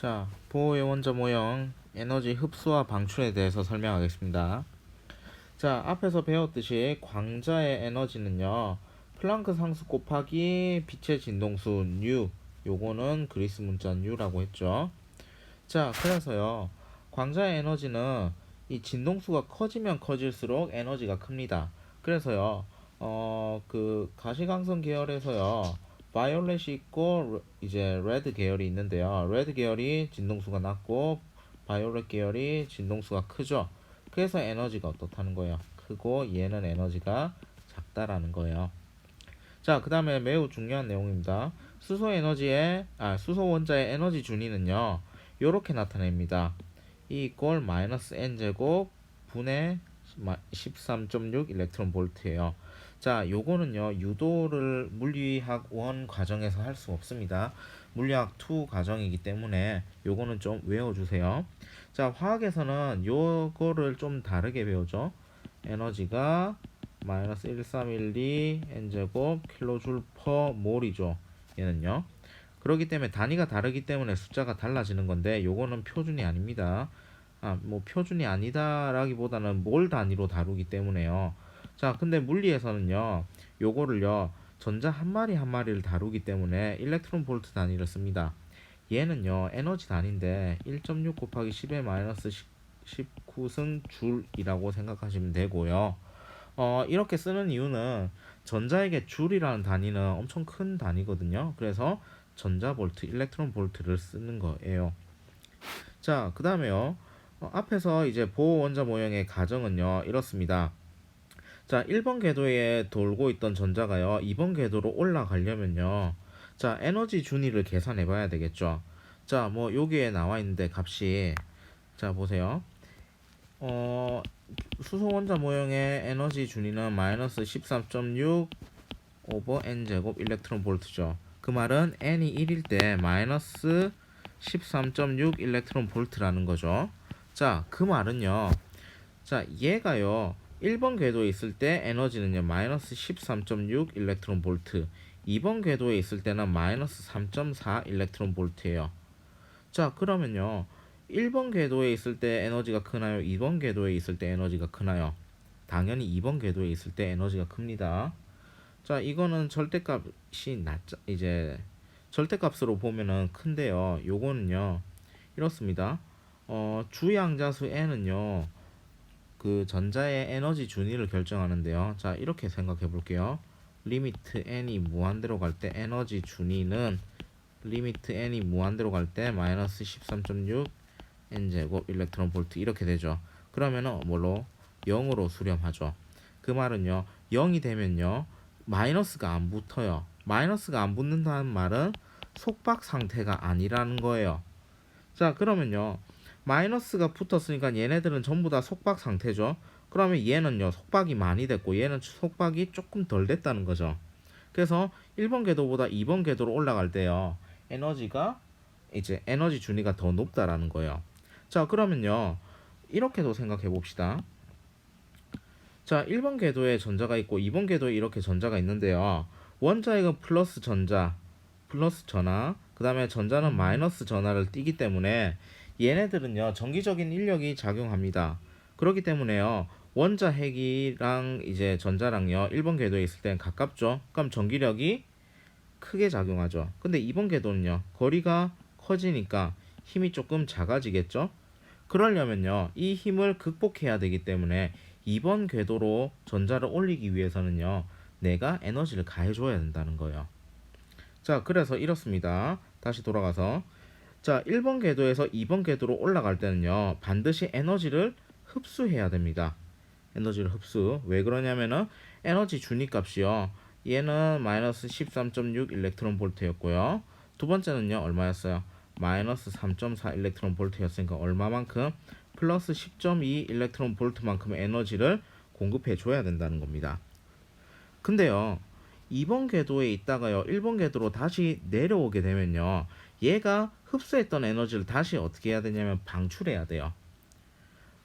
자, 보호의 원자 모형 에너지 흡수와 방출에 대해서 설명하겠습니다. 자, 앞에서 배웠듯이 광자의 에너지는요, 플랑크 상수 곱하기 빛의 진동수 nu, 요거는 그리스 문자 nu라고 했죠. 자, 그래서요, 광자의 에너지는 이 진동수가 커지면 커질수록 에너지가 큽니다. 그래서요, 그 가시광선 계열에서요, 바이올렛이 있고 이제 레드 계열이 있는데요. 레드 계열이 진동수가 낮고 바이올렛 계열이 진동수가 크죠. 그래서 에너지가 어떻다는 거예요. 크고 얘는 에너지가 작다라는 거예요. 자, 그 다음에 매우 중요한 내용입니다. 수소 원자의 에너지 준위는요, 요렇게 나타냅니다. E 이꼴 마이너스 n제곱 분의 13.6 일렉트론 볼트예요. 자, 요거는요, 유도를 물리학 1 과정에서 할 수 없습니다. 물리학 2 과정이기 때문에 요거는 좀 외워주세요. 자, 화학에서는 요거를 좀 다르게 배우죠. 에너지가 마이너스 1312 n제곱 킬로줄 퍼 몰이죠. 얘는요. 그렇기 때문에 단위가 다르기 때문에 숫자가 달라지는 건데 요거는 표준이 아닙니다. 뭐 표준이 아니다라기보다는 몰 단위로 다루기 때문에요. 자, 근데 물리에서는요, 요거를요, 전자 한 마리 한 마리를 다루기 때문에 일렉트론 볼트 단위를 씁니다. 얘는요, 에너지 단위인데 1.6 곱하기 10의 마이너스 19승 줄이라고 생각하시면 되고요. 이렇게 쓰는 이유는 전자에게 줄이라는 단위는 엄청 큰 단위거든요. 그래서 전자볼트, 일렉트론 볼트를 쓰는 거예요. 자, 그 다음에요. 앞에서 이제 보호 원자 모형의 가정은요, 이렇습니다. 자, 1번 궤도에 돌고 있던 전자가요, 2번 궤도로 올라가려면요, 자, 에너지 준위를 계산해 봐야 되겠죠. 자, 뭐 여기에 나와 있는데 값이, 자, 보세요. 수소 원자 모형의 에너지 준위는 마이너스 13.6 오버 n제곱 일렉트론 볼트죠. 그 말은 n이 1일 때 마이너스 13.6 일렉트론 볼트라는 거죠. 자, 그 말은요, 자, 얘가요, 1번 궤도에 있을 때 에너지는요, 마이너스 13.6 일렉트론 볼트, 2번 궤도에 있을 때는 마이너스 3.4 일렉트론 볼트예요. 자, 그러면요, 1번 궤도에 있을 때 에너지가 크나요? 2번 궤도에 있을 때 에너지가 크나요? 당연히 2번 궤도에 있을 때 에너지가 큽니다. 자, 이거는 절대값이 낮죠. 이제 절대값으로 보면은 큰데요. 요거는요, 이렇습니다. 주양자수 n은요, 그 전자의 에너지 준위를 결정하는데요. 자, 이렇게 생각해 볼게요. 리미트 n이 무한대로 갈 때 에너지 준위는 리미트 n이 무한대로 갈 때 마이너스 13.6 n제곱 일렉트론 볼트 이렇게 되죠. 그러면은 뭘로? 0으로 수렴하죠. 그 말은요, 0이 되면요, 마이너스가 안 붙어요. 마이너스가 안 붙는다는 말은 속박 상태가 아니라는 거예요. 자, 그러면요, 마이너스가 붙었으니까 얘네들은 전부 다 속박 상태죠. 그러면 얘는요, 속박이 많이 됐고 얘는 속박이 조금 덜 됐다는 거죠. 그래서 1번 궤도보다 2번 궤도로 올라갈 때요, 에너지가 이제 에너지 준위가 더 높다라는 거예요. 자, 그러면요, 이렇게도 생각해 봅시다. 자, 1번 궤도에 전자가 있고 2번 궤도에 이렇게 전자가 있는데요, 원자핵은 플러스 전자, 플러스 전하, 그 다음에 전자는 마이너스 전하를 띠기 때문에 얘네들은요, 전기적인 인력이 작용합니다. 그렇기 때문에요, 원자핵이랑 이제 전자랑요, 1번 궤도에 있을 때는 가깝죠. 그럼 전기력이 크게 작용하죠. 근데 2번 궤도는요, 거리가 커지니까 힘이 조금 작아지겠죠. 그러려면요, 이 힘을 극복해야 되기 때문에 2번 궤도로 전자를 올리기 위해서는요, 내가 에너지를 가해줘야 된다는 거예요. 자, 그래서 이렇습니다. 다시 돌아가서, 자, 1번 궤도에서 2번 궤도로 올라갈 때는요, 반드시 에너지를 흡수해야 됩니다. 에너지를 흡수. 왜 그러냐면은 에너지 준위 값이요, 얘는 마이너스 13.6 일렉트론 볼트였고요. 두 번째는요, 얼마였어요? 마이너스 3.4 일렉트론 볼트였으니까 얼마만큼? 플러스 10.2 일렉트론 볼트만큼의 에너지를 공급해 줘야 된다는 겁니다. 근데요, 2번 궤도에 있다가요, 1번 궤도로 다시 내려오게 되면요, 얘가 흡수했던 에너지를 다시 어떻게 해야 되냐면 방출해야 돼요.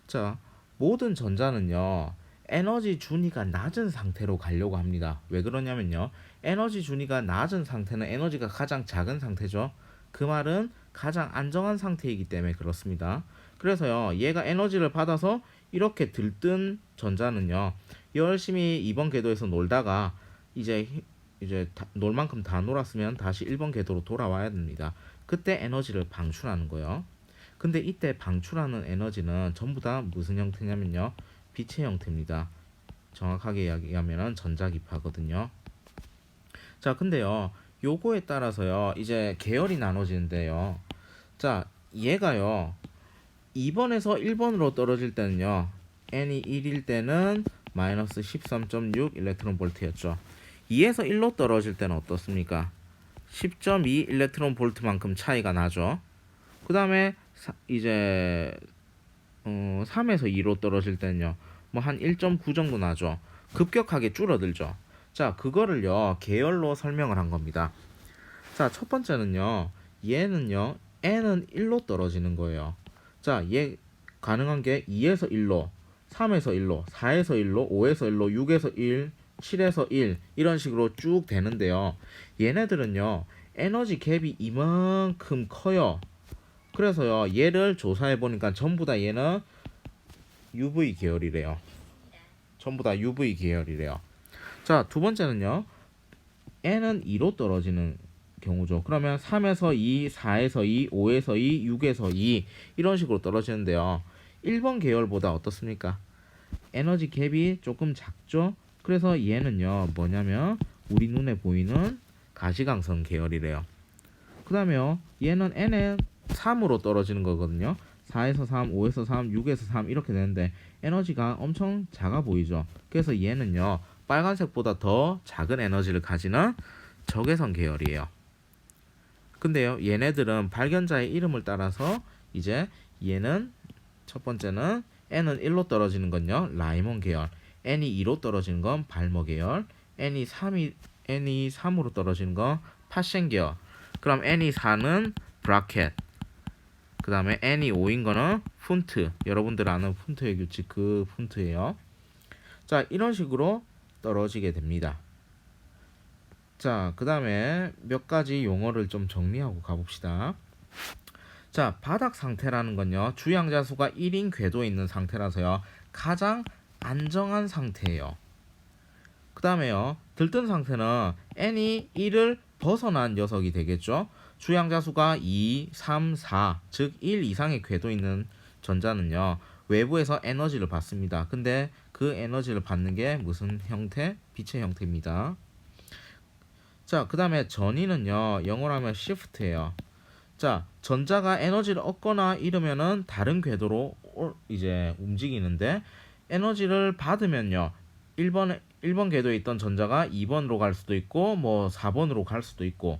자, 모든 전자는요, 에너지 준위가 낮은 상태로 가려고 합니다. 왜 그러냐면요, 에너지 준위가 낮은 상태는 에너지가 가장 작은 상태죠. 그 말은 가장 안정한 상태이기 때문에 그렇습니다. 그래서요, 얘가 에너지를 받아서 이렇게 들뜬 전자는요, 열심히 2번 궤도에서 놀다가 이제 놀 만큼 다 놀았으면 다시 1번 궤도로 돌아와야 됩니다. 그때 에너지를 방출하는 거예요. 근데 이때 방출하는 에너지는 전부 다 무슨 형태냐면요, 빛의 형태입니다. 정확하게 이야기하면 전자기파거든요. 자, 근데요, 요거에 따라서요, 이제 계열이 나눠지는데요. 자, 얘가요, 2번에서 1번으로 떨어질 때는요, n이 1일 때는 마이너스 13.6 일렉트론 볼트였죠. 2에서 1로 떨어질 때는 어떻습니까? 10.2 일렉트론 볼트만큼 차이가 나죠. 그 다음에 이제 3에서 2로 떨어질 때는요, 뭐 한 1.9 정도 나죠. 급격하게 줄어들죠. 자, 그거를요, 계열로 설명을 한 겁니다. 자, 첫 번째는요, 얘는요, n은 1로 떨어지는 거예요. 자, 얘 가능한 게 2에서 1로, 3에서 1로, 4에서 1로, 5에서 1로, 6에서 1, 7에서 1 이런 식으로 쭉 되는데요. 얘네들은요, 에너지 갭이 이만큼 커요. 그래서요, 얘를 조사해 보니까 전부 다 얘는 UV 계열이래요. 전부 다 UV 계열이래요. 자, 두 번째는요, n은 2로 떨어지는 경우죠. 그러면 3에서 2, 4에서 2, 5에서 2, 6에서 2 이런 식으로 떨어지는데요. 1번 계열보다 어떻습니까? 에너지 갭이 조금 작죠. 그래서 얘는요, 뭐냐면 우리 눈에 보이는 가시광선 계열이래요. 그 다음에요, 얘는 n에 3으로 떨어지는 거거든요. 4에서 3, 5에서 3, 6에서 3 이렇게 되는데 에너지가 엄청 작아 보이죠. 그래서 얘는요, 빨간색보다 더 작은 에너지를 가지는 적외선 계열이에요. 근데요, 얘네들은 발견자의 이름을 따라서 이제 얘는 첫 번째는 n은 1로 떨어지는 건요, 라이몬 계열. n이 2로 떨어지는 건 발머 계열. n이 3으로 떨어지는 건 파셴 계열. 그럼 n이 4는 브라켓. 그 다음에 n이 5인 거는 푼트. 여러분들 아는 푼트의 규칙 그 푼트예요. 자, 이런 식으로 떨어지게 됩니다. 자, 그 다음에 몇 가지 용어를 좀 정리하고 가봅시다. 자, 바닥 상태라는 건요, 주양자 수가 1인 궤도에 있는 상태라서요, 가장 안정한 상태예요. 그 다음에요, 들뜬 상태는 n이 1을 벗어난 녀석이 되겠죠. 주양자 수가 2, 3, 4, 즉 1 이상의 궤도에 있는 전자는요, 외부에서 에너지를 받습니다. 근데 그 에너지를 받는 게 무슨 형태? 빛의 형태입니다. 자, 그 다음에 전위는요, 영어로 하면 shift예요. 자, 전자가 에너지를 얻거나 잃으면은 다른 궤도로 이제 움직이는데, 에너지를 받으면요, 1번 궤도에 있던 전자가 2번으로 갈 수도 있고, 뭐 4번으로 갈 수도 있고,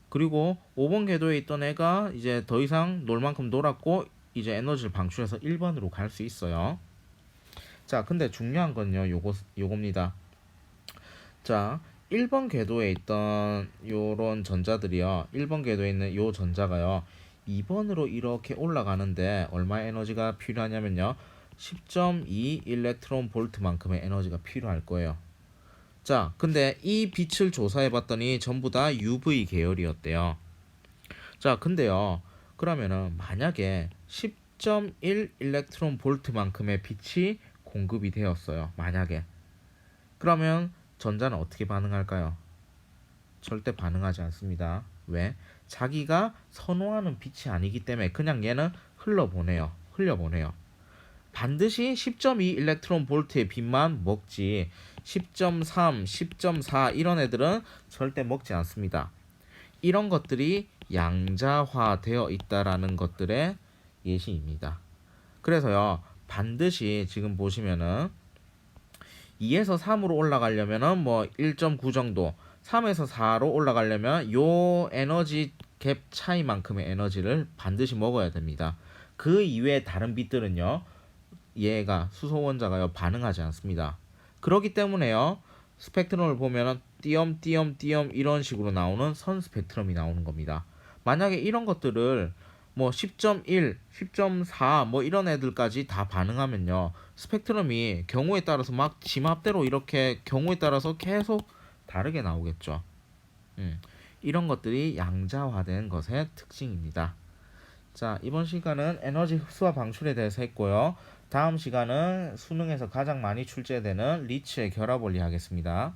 그리고 5번 궤도에 있던 애가 이제 더 이상 놀 만큼 놀았고, 이제 에너지를 방출해서 1번으로 갈 수 있어요. 자, 근데 중요한 건요, 요겁니다. 자, 1번 궤도에 있던 요런 전자들이요, 1번 궤도에 있는 요 전자가요, 2번으로 이렇게 올라가는데 얼마의 에너지가 필요하냐면요, 10.2 일렉트론 볼트만큼의 에너지가 필요할 거예요. 자, 근데 이 빛을 조사해 봤더니 전부 다 UV 계열이었대요. 자, 근데요, 그러면은 만약에 10.1 일렉트론 볼트만큼의 빛이 공급이 되었어요. 만약에. 그러면 전자는 어떻게 반응할까요? 절대 반응하지 않습니다. 왜? 자기가 선호하는 빛이 아니기 때문에 그냥 얘는 흘려보내요. 반드시 10.2 일렉트론 볼트의 빛만 먹지 10.3, 10.4 이런 애들은 절대 먹지 않습니다. 이런 것들이 양자화되어 있다라는 것들의 예시입니다. 그래서요, 반드시 지금 보시면은 2에서 3으로 올라가려면은 뭐 1.9 정도, 3에서 4로 올라가려면 요 에너지 갭 차이만큼의 에너지를 반드시 먹어야 됩니다. 그 이외의 다른 빛들은요, 얘가 수소 원자가요, 반응하지 않습니다. 그렇기 때문에요, 스펙트럼을 보면은 띄엄 이런 식으로 나오는 선 스펙트럼이 나오는 겁니다. 만약에 이런 것들을 뭐 10.1, 10.4 뭐 이런 애들까지 다 반응하면요, 스펙트럼이 경우에 따라서 막 지맘대로 이렇게 경우에 따라서 계속 다르게 나오겠죠. 이런 것들이 양자화된 것의 특징입니다. 자, 이번 시간은 에너지 흡수와 방출에 대해서 했고요. 다음 시간은 수능에서 가장 많이 출제되는 리츠의 결합 원리 하겠습니다.